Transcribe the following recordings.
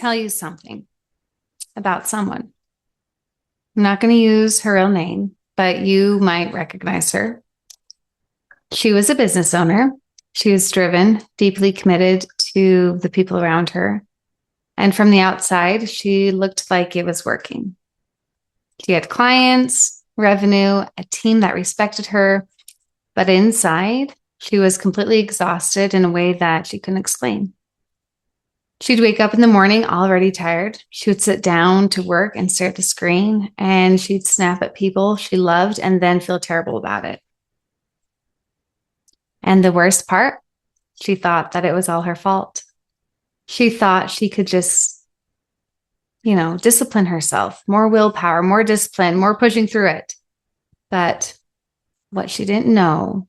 tell you something about someone. I'm not going to use her real name, but you might recognize her. She was a business owner. She was driven, deeply committed to the people around her. And from the outside, she looked like it was working. She had clients, revenue, a team that respected her. But inside, she was completely exhausted in a way that she couldn't explain. She'd wake up in the morning already tired. She would sit down to work and stare at the screen, and she'd snap at people she loved and then feel terrible about it. And the worst part, she thought that it was all her fault. She thought she could just, discipline herself, more willpower, more discipline, more pushing through it. But what she didn't know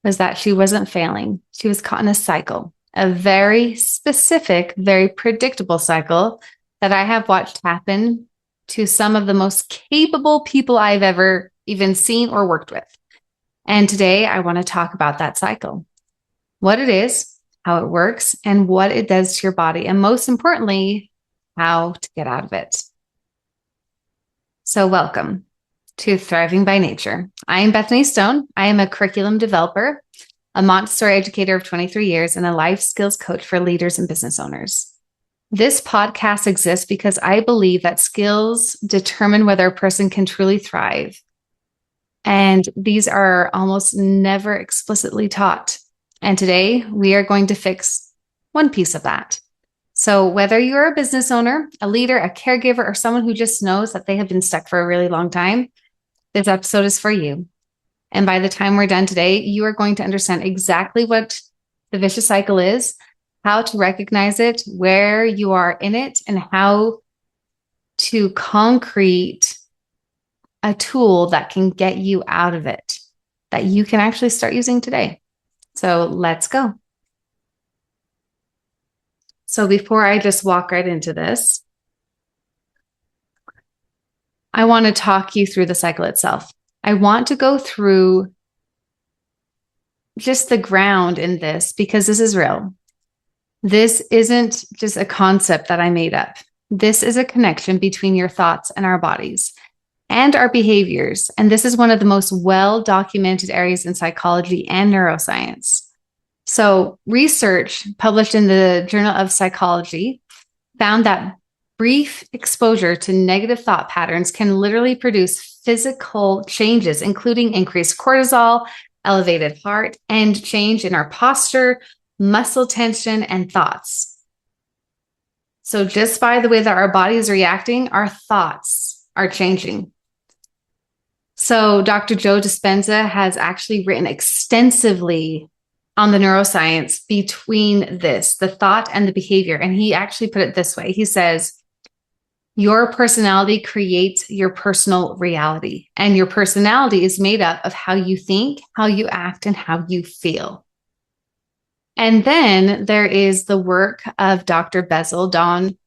was that she wasn't failing. She was caught in a cycle, a very specific, very predictable cycle that I have watched happen to some of the most capable people I've ever even seen or worked with. And today I want to talk about that cycle, what it is, how it works, and what it does to your body. And most importantly, how to get out of it. So welcome to Thriving by Nature. I am Bethany Stone. I am a curriculum developer, a Montessori educator of 23 years, and a life skills coach for leaders and business owners. This podcast exists because I believe that skills determine whether a person can truly thrive. And these are almost never explicitly taught. And today we are going to fix one piece of that. So whether you're a business owner, a leader, a caregiver, or someone who just knows that they have been stuck for a really long time, this episode is for you. And by the time we're done today, you are going to understand exactly what the vicious cycle is, how to recognize it, where you are in it, and how to concrete a tool that can get you out of it, that you can actually start using today. So let's go. So before I just walk right into this, I want to talk you through the cycle itself. I want to go through just the ground in this because this is real. This isn't just a concept that I made up. This is a connection between your thoughts and our bodies and our behaviors. And this is one of the most well-documented areas in psychology and neuroscience. So research published in the Journal of Psychology found that brief exposure to negative thought patterns can literally produce physical changes, including increased cortisol, elevated heart, and change in our posture, muscle tension, and thoughts. So just by the way that our body is reacting, our thoughts are changing. So Dr. Joe Dispenza has actually written extensively on the neuroscience between this, the thought and the behavior. And he actually put it this way. He says, your personality creates your personal reality, and your personality is made up of how you think, how you act, and how you feel. And then there is the work of Dr. Bessel, Dawn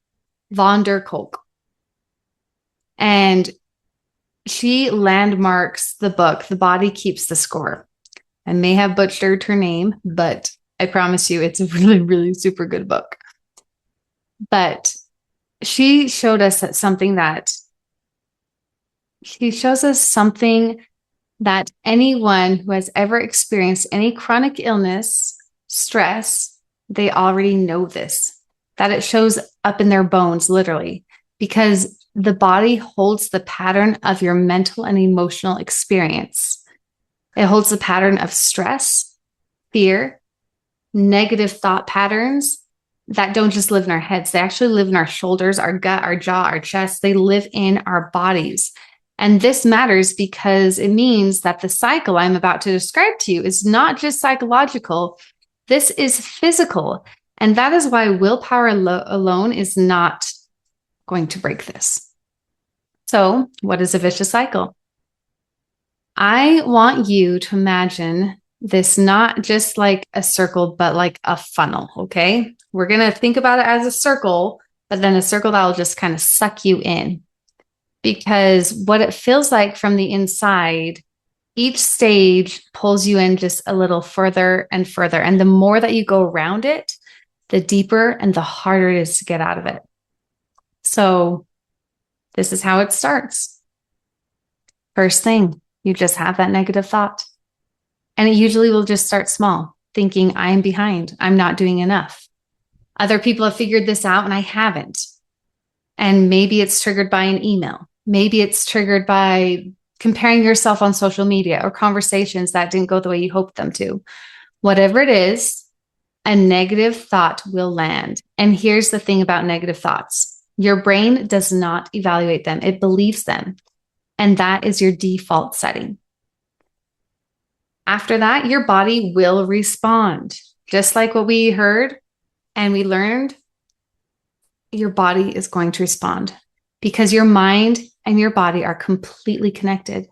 von der Kolk. And she landmarks the book, The Body Keeps the Score. I may have butchered her name, but I promise you it's a really, really super good book. But she showed us something that anyone who has ever experienced any chronic illness, stress, they already know this, that it shows up in their bones, literally, because the body holds the pattern of your mental and emotional experience. It holds the pattern of stress, fear, negative thought patterns that don't just live in our heads. They actually live in our shoulders, our gut, our jaw, our chest. They live in our bodies. And this matters because it means that the cycle I'm about to describe to you is not just psychological. This is physical. And that is why willpower alone is not going to break this. So what is a vicious cycle? I want you to imagine this not just like a circle, but like a funnel, okay? We're going to think about it as a circle, but then a circle that will just kind of suck you in. Because what it feels like from the inside, each stage pulls you in just a little further and further. And the more that you go around it, the deeper and the harder it is to get out of it. So this is how it starts. First thing, you just have that negative thought. And it usually will just start small, thinking I'm behind, I'm not doing enough. Other people have figured this out and I haven't. And maybe it's triggered by an email. Maybe it's triggered by comparing yourself on social media or conversations that didn't go the way you hoped them to. Whatever it is, a negative thought will land. And here's the thing about negative thoughts. Your brain does not evaluate them. It believes them. And that is your default setting. After that, your body will respond. Just like what we heard and we learned, your body is going to respond because your mind and your body are completely connected.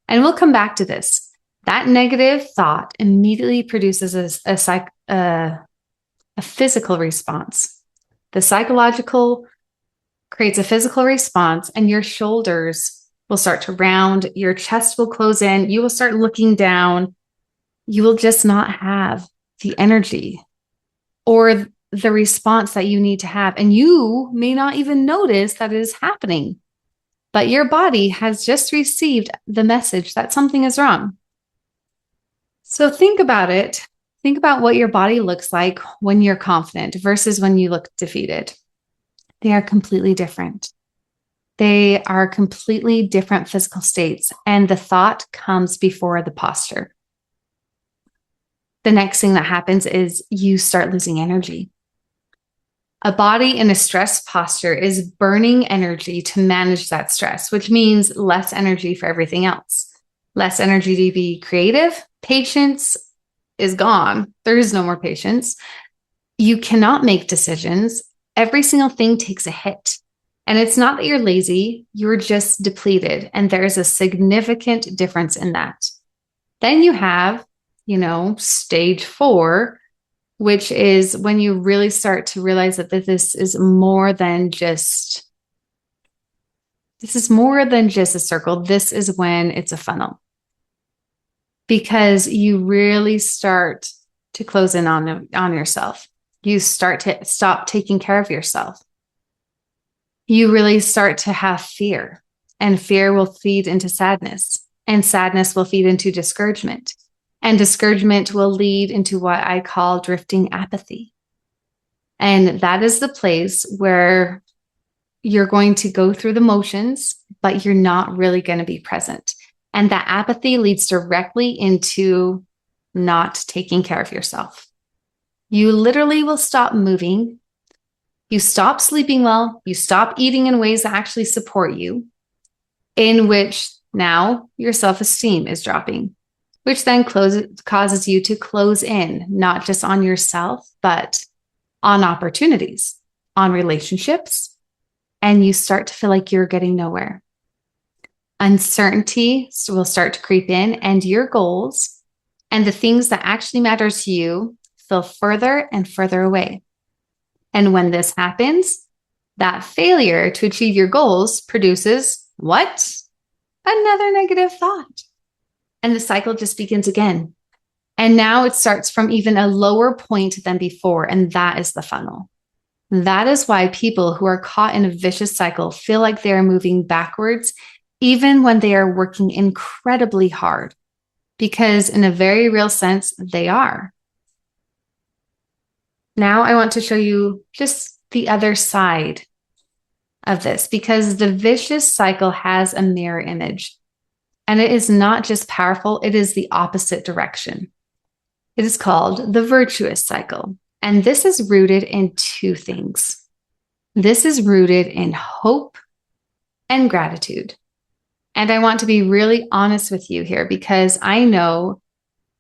And we'll come back to this. That negative thought immediately produces a physical response. The psychological creates a physical response, and your shoulders will start to round, your chest will close in, you will start looking down. You will just not have the energy or the response that you need to have. And you may not even notice that it is happening, but your body has just received the message that something is wrong. So think about it. Think about what your body looks like when you're confident versus when you look defeated. They are completely different. They are completely different physical states, and the thought comes before the posture. The next thing that happens is you start losing energy. A body in a stress posture is burning energy to manage that stress, which means less energy for everything else. Less energy to be creative. Patience is gone. There is no more patience. You cannot make decisions. Every single thing takes a hit. And it's not that you're lazy, you're just depleted. And there's a significant difference in that. Then you have, stage 4, which is when you really start to realize that this is more than just a circle. This is when it's a funnel. Because you really start to close in on yourself. You start to stop taking care of yourself. You really start to have fear, and fear will feed into sadness, and sadness will feed into discouragement, and discouragement will lead into what I call drifting apathy. And that is the place where you're going to go through the motions, but you're not really going to be present. And that apathy leads directly into not taking care of yourself. You literally will stop moving. You stop sleeping well. You stop eating in ways that actually support you, in which now your self-esteem is dropping, which then causes you to close in, not just on yourself, but on opportunities, on relationships, and you start to feel like you're getting nowhere. Uncertainty will start to creep in, and your goals and the things that actually matter to you feel further and further away. And when this happens, that failure to achieve your goals produces what? Another negative thought. And the cycle just begins again. And now it starts from even a lower point than before, and that is the funnel. That is why people who are caught in a vicious cycle feel like they are moving backwards, even when they are working incredibly hard, because in a very real sense, they are. Now I want to show you just the other side of this, because the vicious cycle has a mirror image, and it is not just powerful, it is the opposite direction. It is called the virtuous cycle. And this is rooted in two things. This is rooted in hope and gratitude. And I want to be really honest with you here, because I know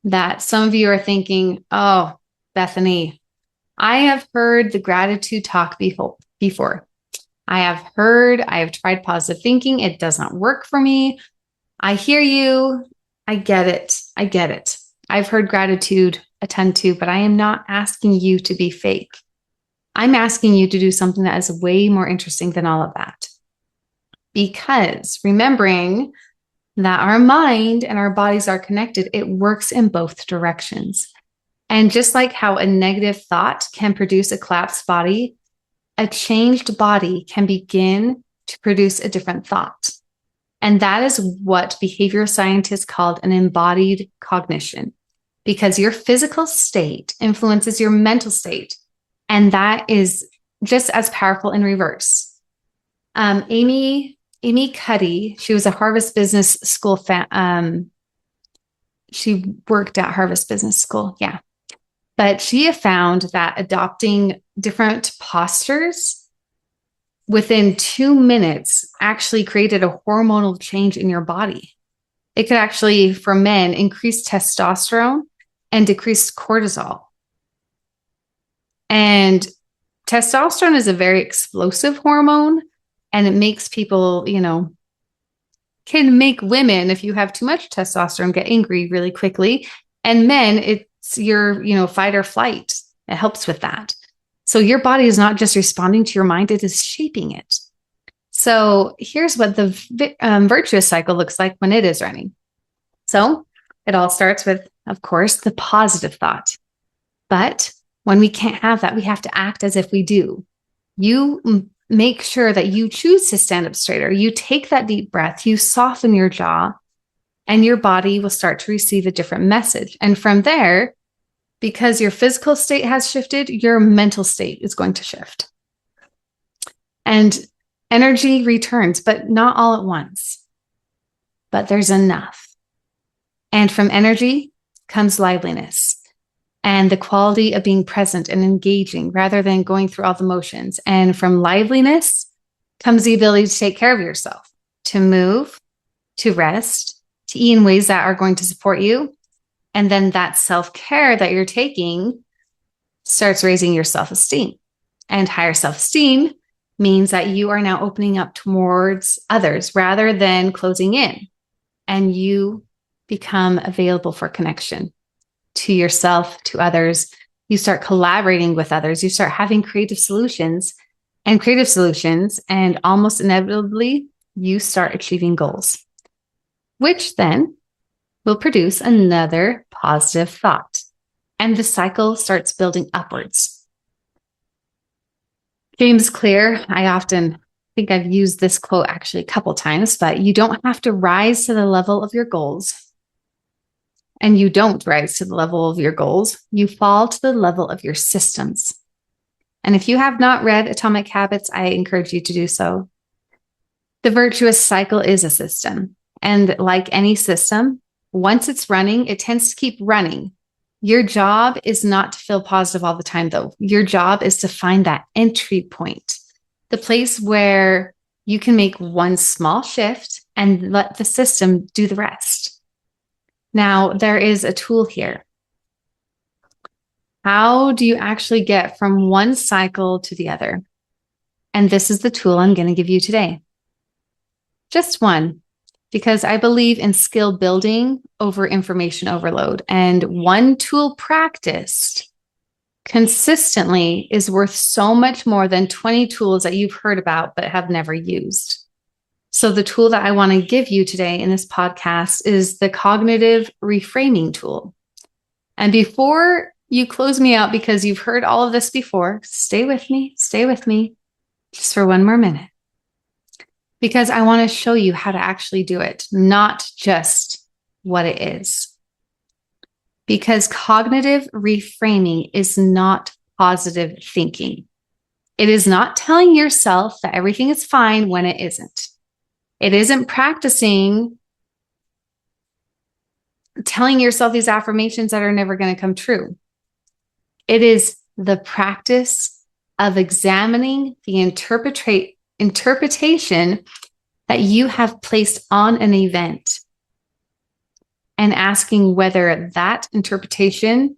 that some of you are thinking, oh, Bethany, I have heard the gratitude talk before. I have tried positive thinking. It does not work for me. I hear you. I get it. I've heard gratitude a ton too, but I am not asking you to be fake. I'm asking you to do something that is way more interesting than all of that. Because remembering that our mind and our bodies are connected, it works in both directions. And just like how a negative thought can produce a collapsed body, a changed body can begin to produce a different thought. And that is what behavioral scientists called an embodied cognition, because your physical state influences your mental state. And that is just as powerful in reverse. Amy Cuddy, she was a Harvard Business School she worked at Harvard Business School. Yeah. But she found that adopting different postures within 2 minutes actually created a hormonal change in your body. It could actually, for men, increase testosterone and decrease cortisol. And testosterone is a very explosive hormone, and it makes people, can make women, if you have too much testosterone, get angry really quickly. And men, it's your, fight or flight. It helps with that. So your body is not just responding to your mind, it is shaping it. So here's what the virtuous cycle looks like when it is running. So it all starts with, of course, the positive thought. But when we can't have that, we have to act as if we do. You make sure that you choose to stand up straighter. You take that deep breath, you soften your jaw, and your body will start to receive a different message. And from there, because your physical state has shifted, your mental state is going to shift. And energy returns, but not all at once. But there's enough. And from energy comes liveliness and the quality of being present and engaging rather than going through all the motions. And from liveliness comes the ability to take care of yourself, to move, to rest, to eat in ways that are going to support you. And then that self-care that you're taking starts raising your self-esteem. And higher self-esteem means that you are now opening up towards others rather than closing in. And you become available for connection to yourself, to others. You start collaborating with others. You start having creative solutions, and almost inevitably, you start achieving goals, which then will produce another positive thought. And the cycle starts building upwards. James Clear, I often think I've used this quote actually a couple times, but you don't have to rise to the level of your goals. And you don't rise to the level of your goals. You fall to the level of your systems. And if you have not read Atomic Habits, I encourage you to do so. The virtuous cycle is a system. And like any system, once it's running, it tends to keep running. Your job is not to feel positive all the time, though. Your job is to find that entry point, the place where you can make one small shift and let the system do the rest. Now, there is a tool here. How do you actually get from one cycle to the other? And this is the tool I'm going to give you today. Just one, because I believe in skill building over information overload. And one tool practiced consistently is worth so much more than 20 tools that you've heard about but have never used. So the tool that I want to give you today in this podcast is the cognitive reframing tool. And before you close me out because you've heard all of this before, stay with me just for one more minute. Because I want to show you how to actually do it, not just what it is. Because cognitive reframing is not positive thinking. It is not telling yourself that everything is fine when it isn't. It isn't practicing telling yourself these affirmations that are never going to come true. It is the practice of examining the interpretation that you have placed on an event and asking whether that interpretation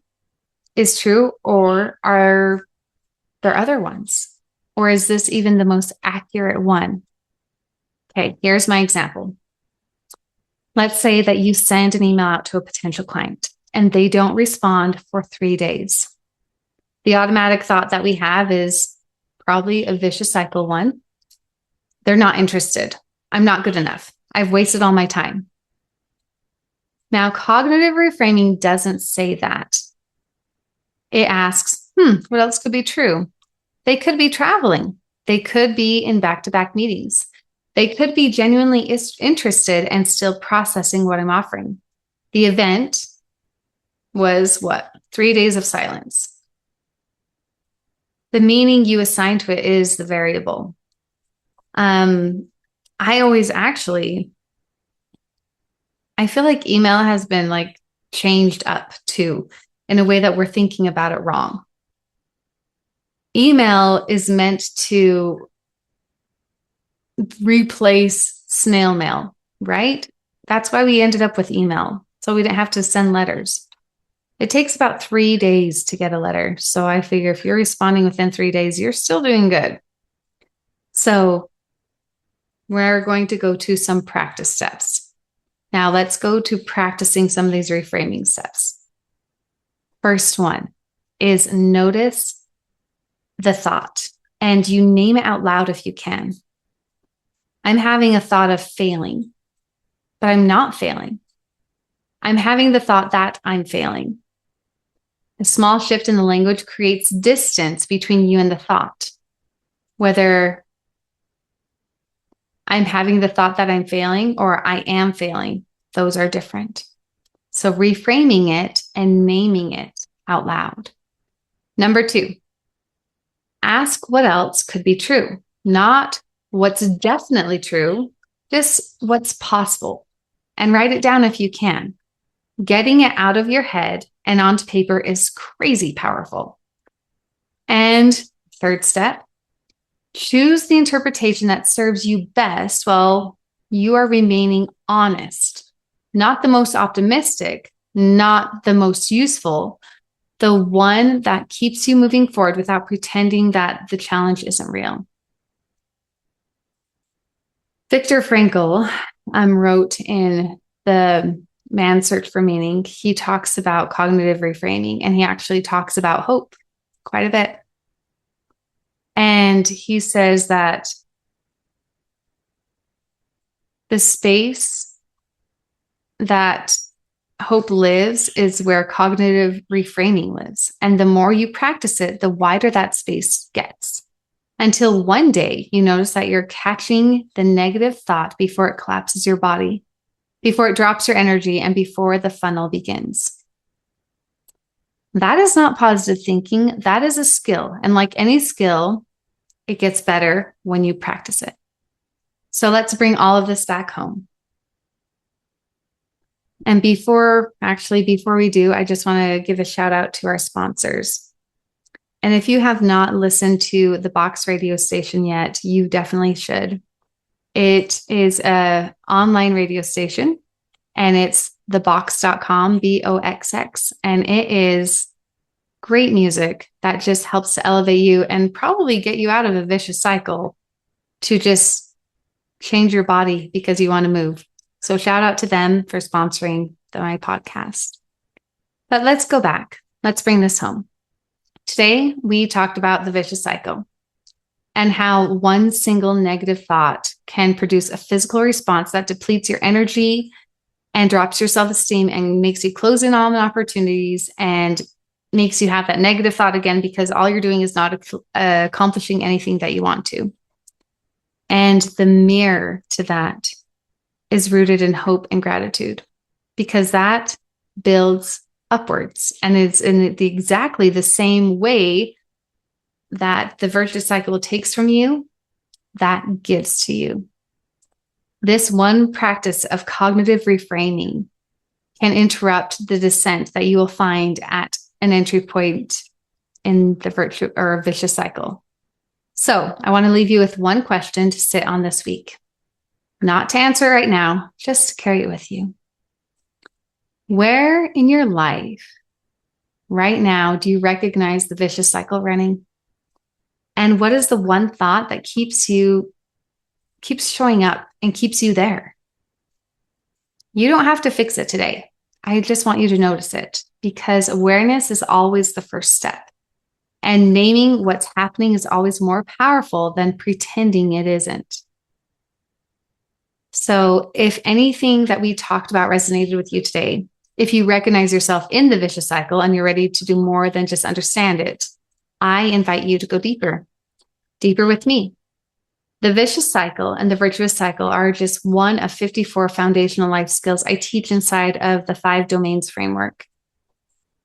is true, or are there other ones? Or is this even the most accurate one? Okay, here's my example. Let's say that you send an email out to a potential client and they don't respond for 3 days. The automatic thought that we have is probably a vicious cycle one. They're not interested. I'm not good enough. I've wasted all my time. Now, cognitive reframing doesn't say that. It asks, what else could be true? They could be traveling. They could be in back-to-back meetings. They could be genuinely interested and still processing what I'm offering. The event was what? 3 days of silence. The meaning you assign to it is the variable. I always actually, I feel like email has been like changed up too in a way that we're thinking about it wrong. Email is meant to replace snail mail, right? That's why we ended up with email. So we didn't have to send letters. It takes about 3 days to get a letter. So I figure if you're responding within 3 days, you're still doing good. So we're going to go to some practice steps. Now let's go to practicing some of these reframing steps. First one is notice the thought, and you name it out loud if you can. I'm having a thought of failing, but I'm not failing. I'm having the thought that I'm failing. A small shift in the language creates distance between you and the thought. Whether I'm having the thought that I'm failing or I am failing, those are different. So reframing it and naming it out loud. Number 2, ask what else could be true, not what's definitely true, just what's possible, and write it down if you can. Getting it out of your head and onto paper is crazy powerful. And third step, choose the interpretation that serves you best while you are remaining honest. Not the most optimistic, not the most useful, the one that keeps you moving forward without pretending that the challenge isn't real. Viktor Frankl wrote in The Man's Search for Meaning, he talks about cognitive reframing, and he actually talks about hope quite a bit. And he says that the space that hope lives is where cognitive reframing lives. And the more you practice it, the wider that space gets. Until one day you notice that you're catching the negative thought before it collapses your body, before it drops your energy, and before the funnel begins. That is not positive thinking. That is a skill. And like any skill, it gets better when you practice it. So let's bring all of this back home. And before we do, I just want to give a shout out to our sponsors. And if you have not listened to the Box radio station yet, you definitely should. It is an online radio station, and it's thebox.com, BOXX, and it is great music that just helps to elevate you and probably get you out of a vicious cycle to just change your body because you want to move. So shout out to them for sponsoring my podcast. But let's go back. Let's bring this home. Today, we talked about the vicious cycle and how one single negative thought can produce a physical response that depletes your energy and drops your self-esteem and makes you close in on opportunities and makes you have that negative thought again because all you're doing is not accomplishing anything that you want to. And the mirror to that is rooted in hope and gratitude, because that builds upwards and it's in exactly the same way that the virtuous cycle takes from you, that gives to you. This one practice of cognitive reframing can interrupt the descent that you will find at an entry point in the virtue or vicious cycle. So I want to leave you with one question to sit on this week. Not to answer right now, just to carry it with you. Where in your life right now do you recognize the vicious cycle running? And what is the one thought that keeps showing up and keeps you there? You don't have to fix it today. I just want you to notice it, because awareness is always the first step. And naming what's happening is always more powerful than pretending it isn't. So if anything that we talked about resonated with you today, if you recognize yourself in the vicious cycle and you're ready to do more than just understand it, I invite you to go deeper. deeper with me. The vicious cycle and the virtuous cycle are just one of 54 foundational life skills I teach inside of the 5 domains framework.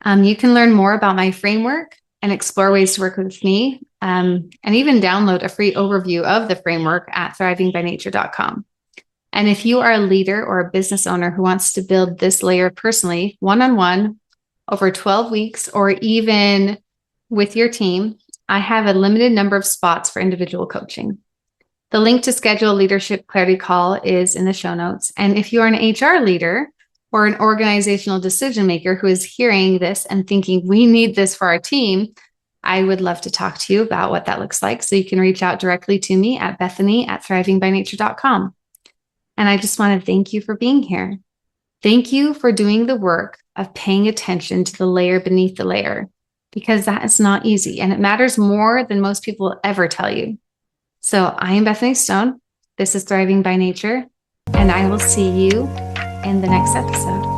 You can learn more about my framework and explore ways to work with me, and even download a free overview of the framework at thrivingbynature.com. And if you are a leader or a business owner who wants to build this layer personally, one-on-one, over 12 weeks, or even with your team, I have a limited number of spots for individual coaching. The link to schedule a leadership clarity call is in the show notes. And if you are an HR leader or an organizational decision maker who is hearing this and thinking, we need this for our team, I would love to talk to you about what that looks like. So you can reach out directly to me at bethany@thrivingbynature.com. And I just want to thank you for being here. Thank you for doing the work of paying attention to the layer beneath the layer, because that is not easy and it matters more than most people will ever tell you. So I am Bethany Stone. This is Thriving by Nature, and I will see you in the next episode.